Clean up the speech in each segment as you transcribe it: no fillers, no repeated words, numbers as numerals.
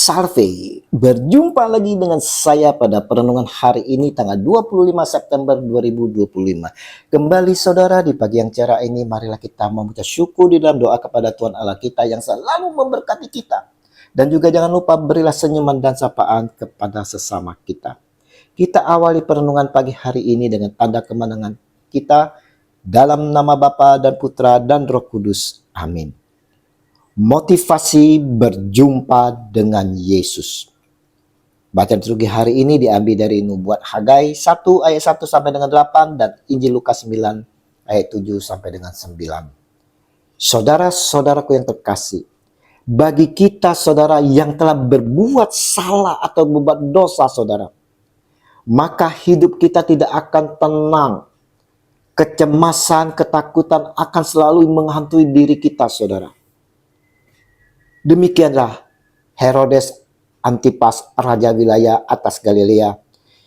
Salve, berjumpa lagi dengan saya pada perenungan hari ini tanggal 25 September 2025. Kembali saudara, di pagi yang cerah ini marilah kita mengucap syukur di dalam doa kepada Tuhan Allah kita yang selalu memberkati kita. Dan juga jangan lupa berilah senyuman dan sapaan kepada sesama kita. Kita awali perenungan pagi hari ini dengan tanda kemenangan kita dalam nama Bapa dan Putra dan Roh Kudus. Amin. Motivasi berjumpa dengan Yesus. Bacaan liturgi hari ini diambil dari Nubuat Hagai 1 ayat 1 sampai dengan 8 dan Injil Lukas 9 ayat 7 sampai dengan 9. Saudara-saudaraku yang terkasih, bagi kita saudara yang telah berbuat salah atau berbuat dosa saudara, maka hidup kita tidak akan tenang. Kecemasan, ketakutan akan selalu menghantui diri kita saudara. Demikianlah Herodes Antipas, raja wilayah atas Galilea,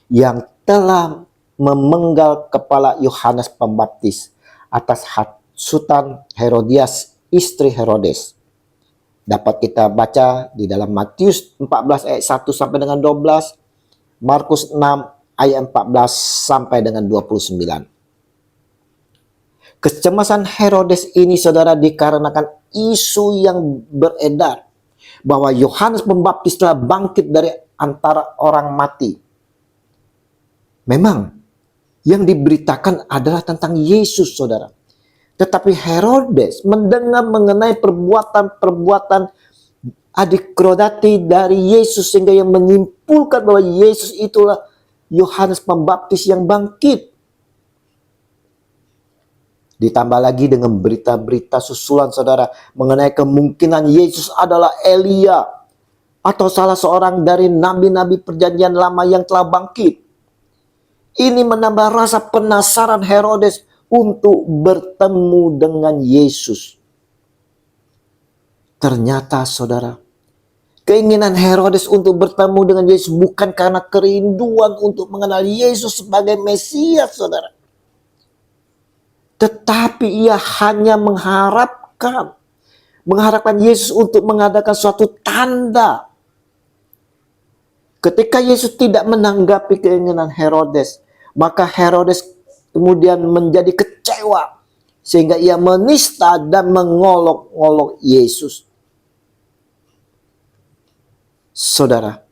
yang telah memenggal kepala Yohanes Pembaptis atas hasutan Herodias, istri Herodes. Dapat kita baca di dalam Matius 14 ayat 1 sampai dengan 12, Markus 6 ayat 14 sampai dengan 29. Kecemasan Herodes ini saudara dikarenakan isu yang beredar bahwa Yohanes Pembaptis telah bangkit dari antara orang mati. Memang yang diberitakan adalah tentang Yesus saudara. Tetapi Herodes mendengar mengenai perbuatan-perbuatan adikrodati dari Yesus sehingga yang menyimpulkan bahwa Yesus itulah Yohanes Pembaptis yang bangkit. Ditambah lagi dengan berita-berita susulan saudara mengenai kemungkinan Yesus adalah Elia atau salah seorang dari nabi-nabi perjanjian lama yang telah bangkit. Ini menambah rasa penasaran Herodes untuk bertemu dengan Yesus. Ternyata saudara, keinginan Herodes untuk bertemu dengan Yesus bukan karena kerinduan untuk mengenal Yesus sebagai Mesias saudara. Tetapi ia hanya mengharapkan Yesus untuk mengadakan suatu tanda. Ketika Yesus tidak menanggapi keinginan Herodes, maka Herodes kemudian menjadi kecewa sehingga ia menista dan mengolok-olok Yesus. Saudara,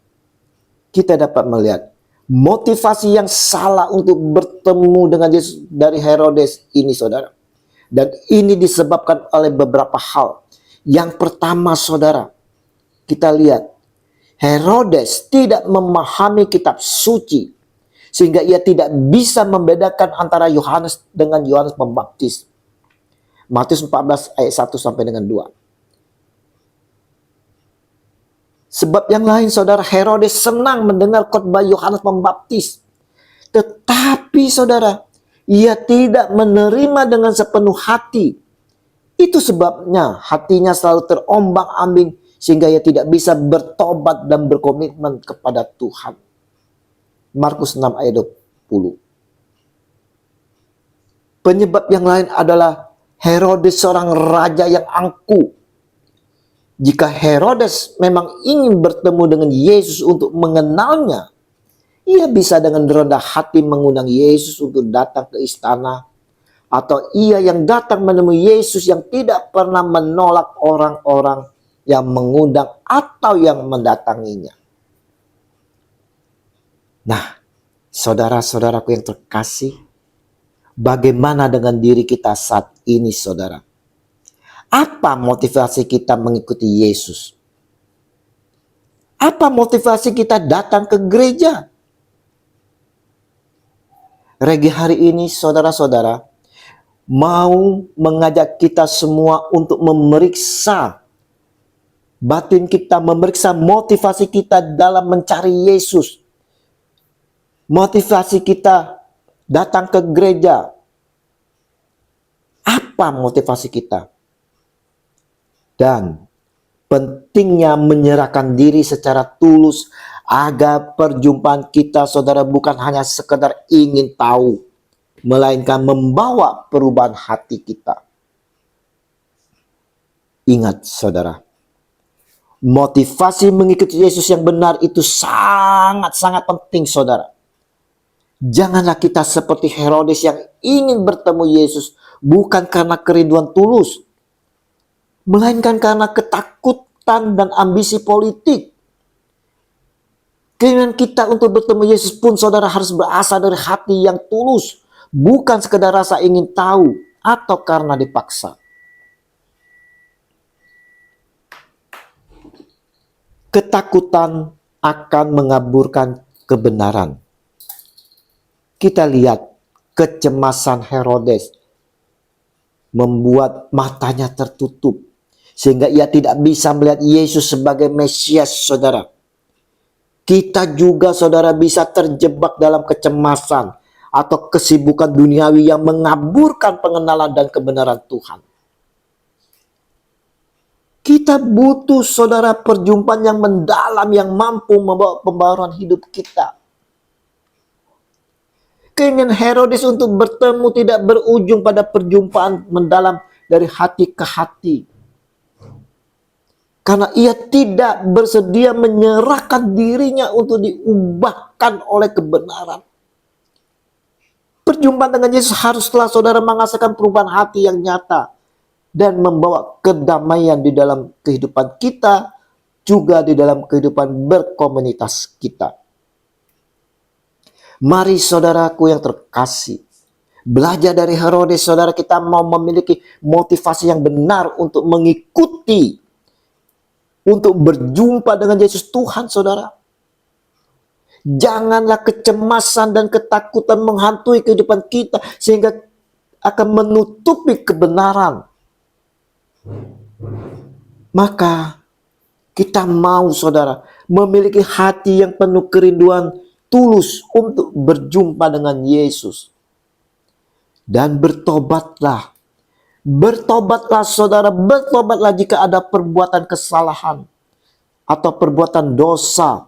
kita dapat melihat motivasi yang salah untuk bertemu dengan Yesus dari Herodes ini saudara. Dan ini disebabkan oleh beberapa hal. Yang pertama saudara, kita lihat Herodes tidak memahami kitab suci sehingga ia tidak bisa membedakan antara Yohanes dengan Yohanes Pembaptis. Matius 14 ayat 1 sampai dengan 2. Sebab yang lain saudara, Herodes senang mendengar khotbah Yohanes Pembaptis. Tetapi saudara, ia tidak menerima dengan sepenuh hati. Itu sebabnya hatinya selalu terombang-ambing sehingga ia tidak bisa bertobat dan berkomitmen kepada Tuhan. Markus 6 ayat 20. Penyebab yang lain adalah Herodes seorang raja yang angkuh. Jika Herodes memang ingin bertemu dengan Yesus untuk mengenalnya, ia bisa dengan rendah hati mengundang Yesus untuk datang ke istana. Atau ia yang datang menemui Yesus yang tidak pernah menolak orang-orang yang mengundang atau yang mendatanginya. Nah, saudara-saudaraku yang terkasih, bagaimana dengan diri kita saat ini saudara? Apa motivasi kita mengikuti Yesus? Apa motivasi kita datang ke gereja? Regi hari ini saudara-saudara mau mengajak kita semua untuk memeriksa batin kita, memeriksa motivasi kita dalam mencari Yesus. Motivasi kita datang ke gereja. Apa motivasi kita? Dan pentingnya menyerahkan diri secara tulus agar perjumpaan kita saudara bukan hanya sekedar ingin tahu, melainkan membawa perubahan hati kita. Ingat saudara, Motivasi mengikuti Yesus yang benar itu sangat-sangat penting, saudara. Janganlah kita seperti Herodes yang ingin bertemu Yesus bukan karena kerinduan tulus, melainkan karena ketakutan dan ambisi politik. Keinginan kita untuk bertemu Yesus pun, saudara, harus berasal dari hati yang tulus, bukan sekedar rasa ingin tahu atau karena dipaksa. Ketakutan akan mengaburkan kebenaran. Kita lihat kecemasan Herodes membuat matanya tertutup, sehingga ia tidak bisa melihat Yesus sebagai Mesias, saudara. Kita juga, saudara, bisa terjebak dalam kecemasan atau kesibukan duniawi yang mengaburkan pengenalan dan kebenaran Tuhan. Kita butuh, saudara, perjumpaan yang mendalam yang mampu membawa pembaharuan hidup kita. Keinginan Herodes untuk bertemu tidak berujung pada perjumpaan mendalam dari hati ke hati. Karena ia tidak bersedia menyerahkan dirinya untuk diubahkan oleh kebenaran. Perjumpaan dengan Yesus haruslah, saudara, menghasilkan perubahan hati yang nyata dan membawa kedamaian di dalam kehidupan kita, juga di dalam kehidupan berkomunitas kita. Mari, saudaraku yang terkasih, belajar dari Herodes, saudara. Kita mau memiliki motivasi yang benar untuk mengikuti, untuk berjumpa dengan Yesus Tuhan, saudara. Janganlah kecemasan dan ketakutan menghantui kehidupan kita sehingga akan menutupi kebenaran. Maka kita mau, saudara, memiliki hati yang penuh kerinduan tulus untuk berjumpa dengan Yesus. Dan bertobatlah. Bertobatlah, saudara, bertobatlah jika ada perbuatan kesalahan atau perbuatan dosa,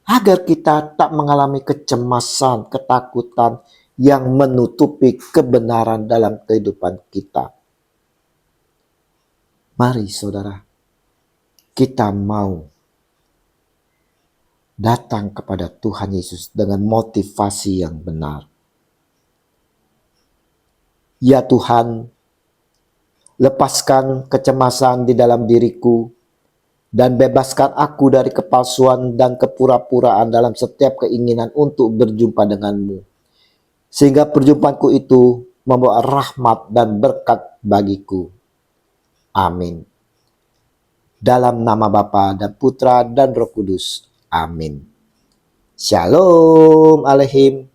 agar kita tak mengalami kecemasan, ketakutan yang menutupi kebenaran dalam kehidupan kita. Mari, saudara, kita mau datang kepada Tuhan Yesus dengan motivasi yang benar. Ya Tuhan, lepaskan kecemasan di dalam diriku dan bebaskan aku dari kepalsuan dan kepura-puraan dalam setiap keinginan untuk berjumpa denganmu. Sehingga perjumpaanku itu membawa rahmat dan berkat bagiku. Amin. Dalam nama Bapa dan Putra dan Roh Kudus. Amin. Shalom Aleihim.